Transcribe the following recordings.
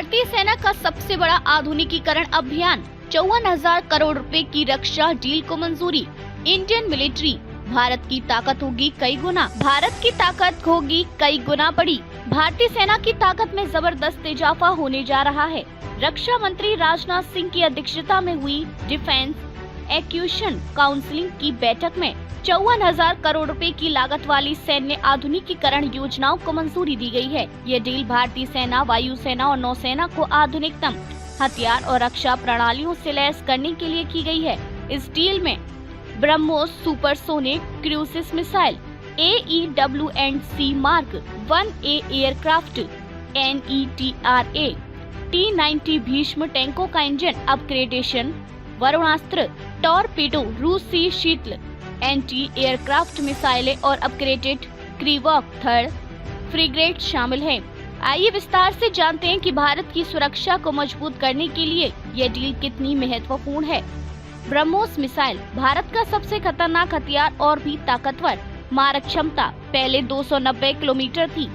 भारतीय सेना का सबसे बड़ा आधुनिकीकरण अभियान, 54,000 करोड़ रुपए की रक्षा डील को मंजूरी। इंडियन मिलिट्री, भारत की ताकत होगी कई गुना। भारत की ताकत होगी कई गुना बड़ी। भारतीय सेना की ताकत में जबरदस्त इजाफा होने जा रहा है। रक्षा मंत्री राजनाथ सिंह की अध्यक्षता में हुई डिफेंस एक्विजिशन काउंसिल की बैठक में 54,000 करोड़ रुपए की लागत वाली सैन्य आधुनिकीकरण योजनाओं को मंजूरी दी गई है। ये डील भारतीय सेना, वायुसेना और नौसेना को आधुनिकतम हथियार और रक्षा प्रणालियों से लैस करने के लिए की गई है। इस डील में BrahMos supersonic cruise missile, AEW&C mark 1A aircraft, NETRA, T-90 Bhishma टैंकों का इंजन अपग्रेडेशन, वरुणास्त्र, टॉरपीडो, रूसी शीतल एंटी एयरक्राफ्ट मिसाइलें और अपग्रेडेड क्रीवॉक थर्ड फ्रिगेट शामिल हैं। आइए विस्तार से जानते हैं कि भारत की सुरक्षा को मजबूत करने के लिए यह डील कितनी महत्वपूर्ण है। ब्रह्मोस मिसाइल, भारत का सबसे खतरनाक हथियार और भी ताकतवर। मारक क्षमता पहले 290 किलोमीटर थी,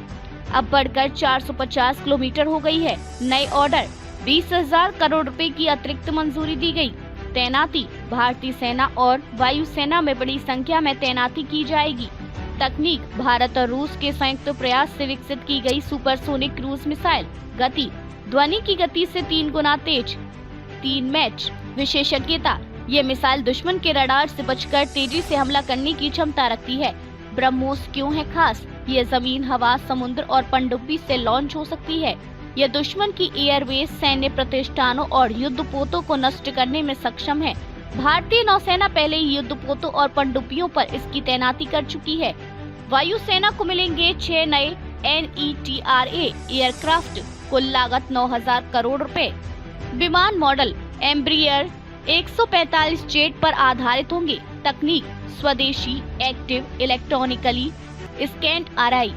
अब बढ़कर 450 किलोमीटर हो गई है। नए ऑर्डर, 20,000 करोड़ रुपए की अतिरिक्त मंजूरी दी गई। तैनाती, भारतीय सेना और वायुसेना में बड़ी संख्या में तैनाती की जाएगी। तकनीक, भारत और रूस के संयुक्त प्रयास से विकसित की गई सुपरसोनिक क्रूज मिसाइल। गति, ध्वनि की गति से 3 गुना तेज, 3 मैच। विशेषज्ञता, ये मिसाइल दुश्मन के रडार से बचकर तेजी से हमला करने की क्षमता रखती है। ब्रह्मोस क्यों है खास? ये जमीन, हवा, समुद्र और पनडुब्बी से लॉन्च हो सकती है। यह दुश्मन की एयरबेस, सैन्य प्रतिष्ठानों और युद्धपोतों को नष्ट करने में सक्षम है। भारतीय नौसेना पहले ही युद्धपोतों और पनडुब्बियों पर इसकी तैनाती कर चुकी है। वायुसेना को मिलेंगे 6 नए NETRA एयरक्राफ्ट, कुल लागत 9,000 करोड़ रुपए। विमान मॉडल एम्ब्रियर 145 जेट पर आधारित होंगे। तकनीक, स्वदेशी, active electronically scanned RI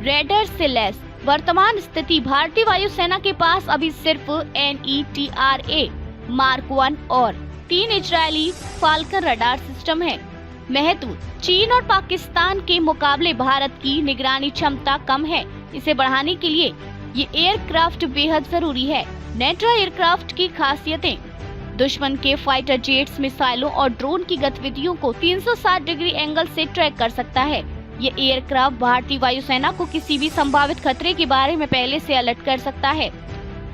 raider से लैस। वर्तमान स्थिति, भारतीय वायुसेना के पास अभी सिर्फ NETRA मार्क 1 और 3 इजरायली फाल्कन रडार सिस्टम है। महत्व, चीन और पाकिस्तान के मुकाबले भारत की निगरानी क्षमता कम है। इसे बढ़ाने के लिए ये एयरक्राफ्ट बेहद जरूरी है। नेट्रा एयरक्राफ्ट की खासियतें, दुश्मन के फाइटर जेट्स, मिसाइलों और ड्रोन की गतिविधियों को 360 डिग्री एंगल से ट्रैक कर सकता है। ये एयरक्राफ्ट भारतीय वायुसेना को किसी भी संभावित खतरे के बारे में पहले से अलर्ट कर सकता है।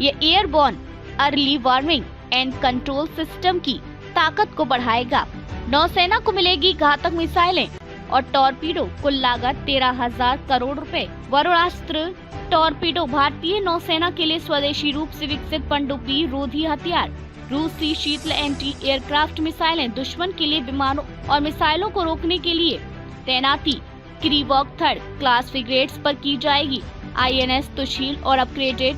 ये airborne early warning and control system की ताकत को बढ़ाएगा। नौसेना को मिलेगी घातक मिसाइलें और टॉरपीडो, कुल लागत 13,000 करोड़ रुपए। वरुणास्त्र टॉरपीडो, भारतीय नौसेना के लिए स्वदेशी रूप से विकसित पनडुब्बी रोधी हथियार। रूसी शीतल एंटी एयरक्राफ्ट मिसाइलें, दुश्मन के लिए विमानों और मिसाइलों को रोकने के लिए तैनाती। क्रीवॉक थर्ड क्लास फ्रिगेट्स पर की जाएगी। INS तुशील और अपग्रेडेड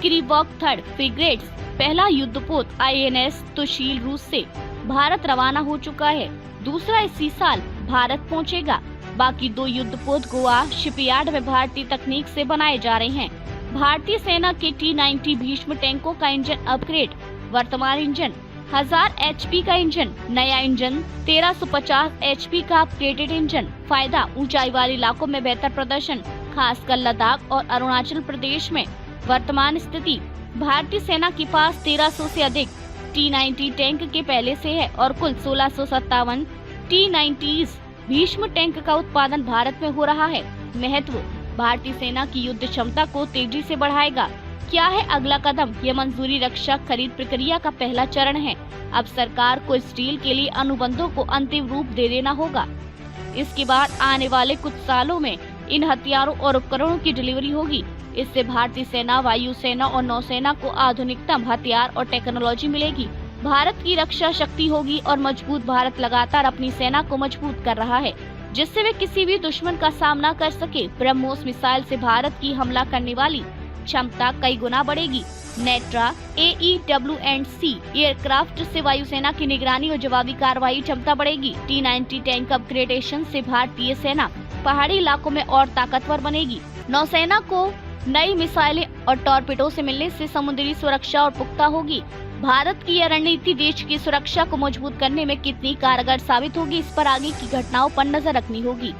क्रीवॉक थर्ड फ्रिगेट्स। पहला युद्धपोत INS तुशील रूस से भारत रवाना हो चुका है। दूसरा इसी साल भारत पहुंचेगा। बाकी 2 युद्धपोत गोवा शिपयार्ड में भारतीय तकनीक से बनाए जा रहे हैं। भारतीय सेना के T-90 भीष्म टैंकों का इंजन अपग्रेड। वर्तमान इंजन 1000 HP का इंजन, नया इंजन 1350 HP का अपग्रेडेड इंजन। फायदा, ऊंचाई वाले इलाकों में बेहतर प्रदर्शन, खासकर लद्दाख और अरुणाचल प्रदेश में। वर्तमान स्थिति, भारतीय सेना के पास 1300 से अधिक T-90 टैंक के पहले से है और कुल 1657 T-90 भीष्म टैंक का उत्पादन भारत में हो रहा है। महत्व, भारतीय सेना की युद्ध क्षमता को तेजी से बढ़ाएगा। क्या है अगला कदम? ये मंजूरी रक्षा खरीद प्रक्रिया का पहला चरण है। अब सरकार को इस डील के लिए अनुबंधों को अंतिम रूप दे देना होगा। इसके बाद आने वाले कुछ सालों में इन हथियारों और उपकरणों की डिलीवरी होगी। इससे भारतीय सेना, वायुसेना और नौसेना को आधुनिकतम हथियार और टेक्नोलॉजी मिलेगी। भारत की रक्षा शक्ति होगी और मजबूत। भारत लगातार अपनी सेना को मजबूत कर रहा है, जिससे वे किसी भी दुश्मन का सामना कर सके। ब्रह्मोस मिसाइल से भारत की हमला करने वाली क्षमता कई गुना बढ़ेगी। नेट्रा AEW&C एयरक्राफ्ट से वायुसेना की निगरानी और जवाबी कार्रवाई क्षमता बढ़ेगी। T-90 टैंक अपग्रेडेशन से भारतीय सेना पहाड़ी इलाकों में और ताकतवर बनेगी। नौसेना को नई मिसाइलें और टॉरपीडो से मिलने से समुद्री सुरक्षा और पुख्ता होगी। भारत की यह रणनीति देश की सुरक्षा को मजबूत करने में कितनी कारगर साबित होगी, इस पर आगे की घटनाओं पर नजर रखनी होगी।